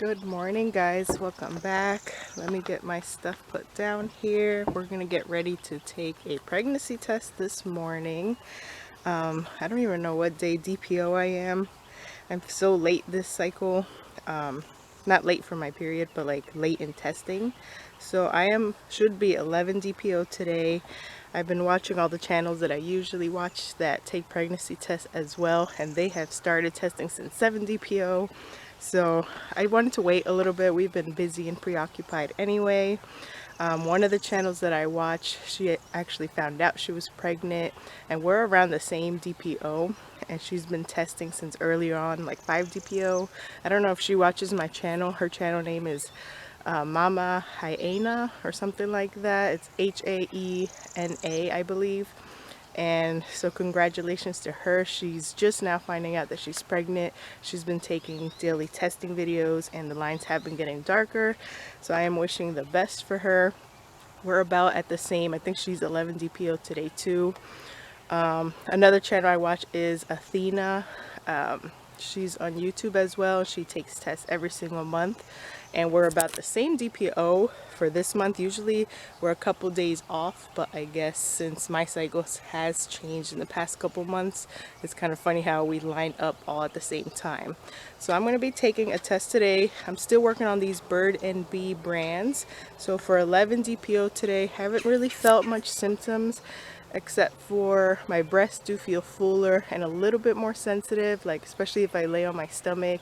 Good morning, guys. Welcome back. Let me get my stuff put down here. We're gonna get ready to take a pregnancy test this morning. I don't even know what day DPO I am. I'm so late this cycle. Not late for my period, but like late in testing. So should be 11 DPO today. I've been watching all the channels that I usually watch that take pregnancy tests as well, and they have started testing since 7 DPO. So I wanted to wait a little bit. We've been busy and preoccupied anyway. One of the channels that I watch, she actually found out she was pregnant, and we're around the same DPO, and she's been testing since earlier on, like 5 DPO. I don't know if she watches my channel. Her channel name is Mama Hyena or something like that. It's Haena, I believe. And so congratulations to her. She's just now finding out that she's pregnant. She's been taking daily testing videos and the lines have been getting darker. So I am wishing the best for her. We're about at the same. I think she's 11 DPO today too. Another channel I watch is Athena. She's on YouTube as well. She takes tests every single month, and we're about the same DPO for this month. Usually we're a couple days off, but I guess since my cycle has changed in the past couple months, it's kind of funny how we lined up all at the same time. So I'm going to be taking a test today. I'm still working on these Bird and Bee brands. So for 11 DPO today, haven't really felt much symptoms, except for my breasts do feel fuller and a little bit more sensitive, like especially if I lay on my stomach.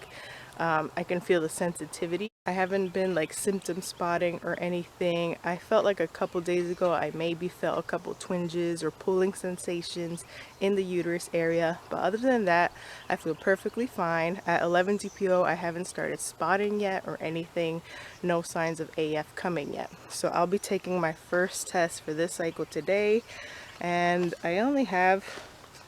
I can feel the sensitivity. I haven't been like symptom spotting or anything. I felt like a couple days ago I maybe felt a couple twinges or pulling sensations in the uterus area, but other than that I feel perfectly fine. At 11 DPO I haven't started spotting yet or anything. No signs of AF coming yet. So I'll be taking my first test for this cycle today, and I only have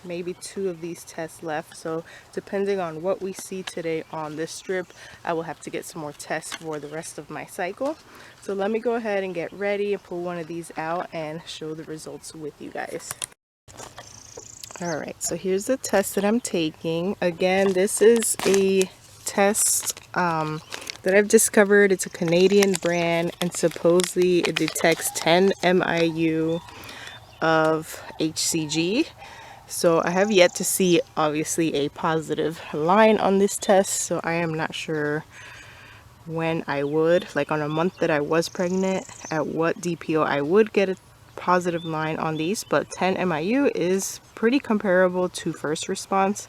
maybe 2 of these tests left, so depending on what we see today on this strip, I will have to get some more tests for the rest of my cycle. So let me go ahead and get ready and pull one of these out and show the results with you guys. Alright, so here's the test that I'm taking. Again, this is a test that I've discovered. It's a Canadian brand, and supposedly it detects 10 MIU of HCG. So I have yet to see obviously a positive line on this test, so I am not sure when I would, like on a month that I was pregnant, at what DPO I would get a positive line on these. But 10 MIU is pretty comparable to first response.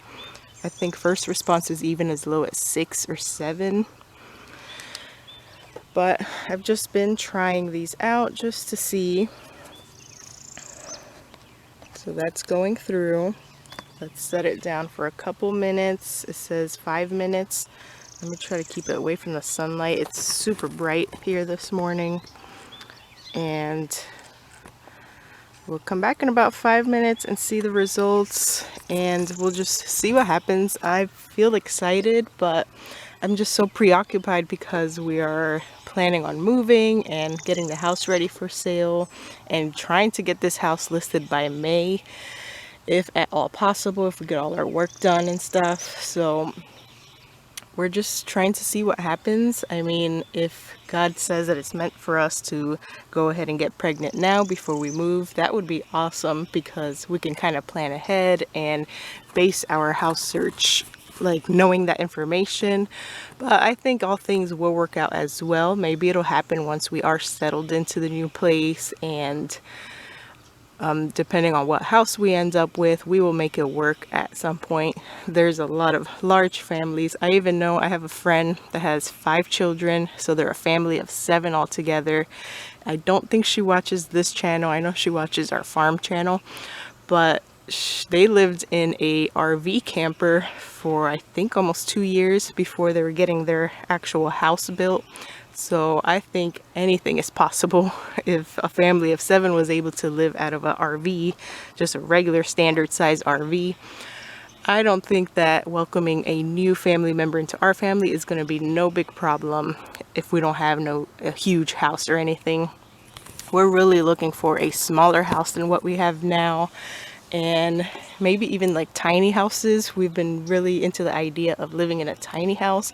I think first response is even as low as 6 or 7. But I've just been trying these out just to see. So that's going through. Let's set it down for a couple minutes. It says 5 minutes. Let me try to keep it away from the sunlight. It's super bright here this morning. And we'll come back in about 5 minutes and see the results, and we'll just see what happens. I feel excited, but I'm just so preoccupied because we are planning on moving and getting the house ready for sale and trying to get this house listed by May, if at all possible, if we get all our work done and stuff. So we're just trying to see what happens. I mean, if God says that it's meant for us to go ahead and get pregnant now before we move, that would be awesome, because we can kind of plan ahead and base our house search like knowing that information. But I think all things will work out as well. Maybe it'll happen once we are settled into the new place, and depending on what house we end up with, we will make it work at some point. There's a lot of large families. I even know I have a friend that has 5 children, so they're a family of 7 altogether. I don't think she watches this channel. I know she watches our farm channel, but they lived in a RV camper for I think almost 2 years before they were getting their actual house built. So I think anything is possible. If a family of 7 was able to live out of an RV, just a regular standard size RV, I don't think that welcoming a new family member into our family is going to be no big problem if we don't have a huge house or anything. We're really looking for a smaller house than what we have now, and maybe even like tiny houses. We've been really into the idea of living in a tiny house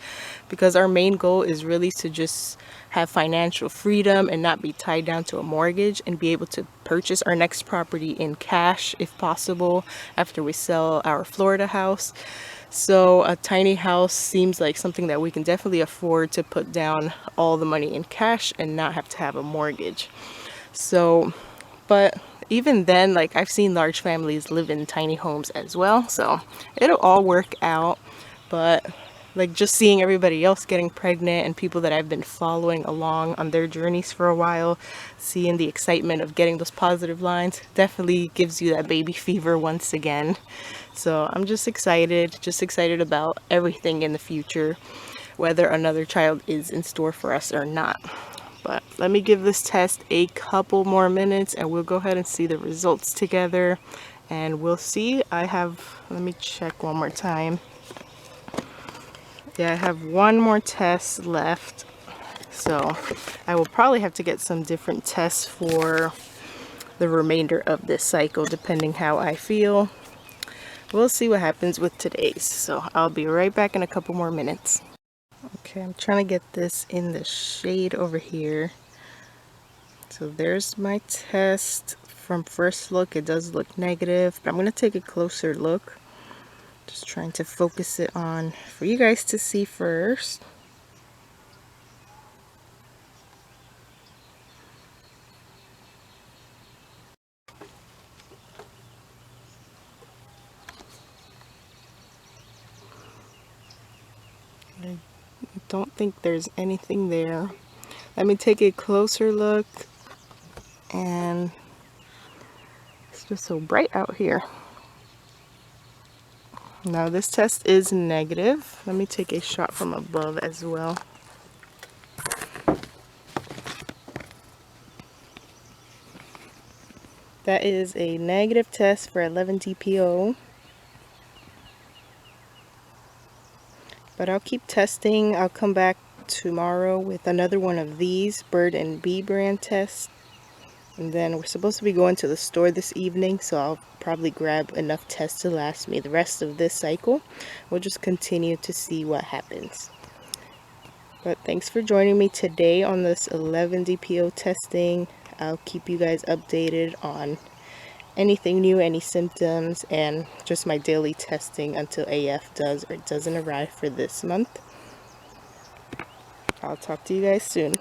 because our main goal is really to just have financial freedom and not be tied down to a mortgage, and be able to purchase our next property in cash if possible after we sell our Florida house. So a tiny house seems like something that we can definitely afford to put down all the money in cash and not have to have a mortgage. So, but even then, like, I've seen large families live in tiny homes as well, so it'll all work out. But like, just seeing everybody else getting pregnant and people that I've been following along on their journeys for a while, seeing the excitement of getting those positive lines definitely gives you that baby fever once again. So I'm just excited about everything in the future, whether another child is in store for us or not. But let me give this test a couple more minutes and we'll go ahead and see the results together, and we'll see. Let me check one more time. Yeah, I have one more test left, so I will probably have to get some different tests for the remainder of this cycle depending how I feel. We'll see what happens with today's, so I'll be right back in a couple more minutes. Okay, I'm trying to get this in the shade over here. So there's my test. From first look, it does look negative, but I'm going to take a closer look. Just trying to focus it on for you guys to see first. I don't think there's anything there. Let me take a closer look, and it's just so bright out here. Now this test is negative. Let me take a shot from above as well. That is a negative test for 11 DPO. But I'll keep testing. I'll come back tomorrow with another one of these Bird and Bee brand tests. And then we're supposed to be going to the store this evening, so I'll probably grab enough tests to last me the rest of this cycle. We'll just continue to see what happens. But thanks for joining me today on this 11 DPO testing. I'll keep you guys updated on anything new, any symptoms, and just my daily testing until AF does or doesn't arrive for this month. I'll talk to you guys soon.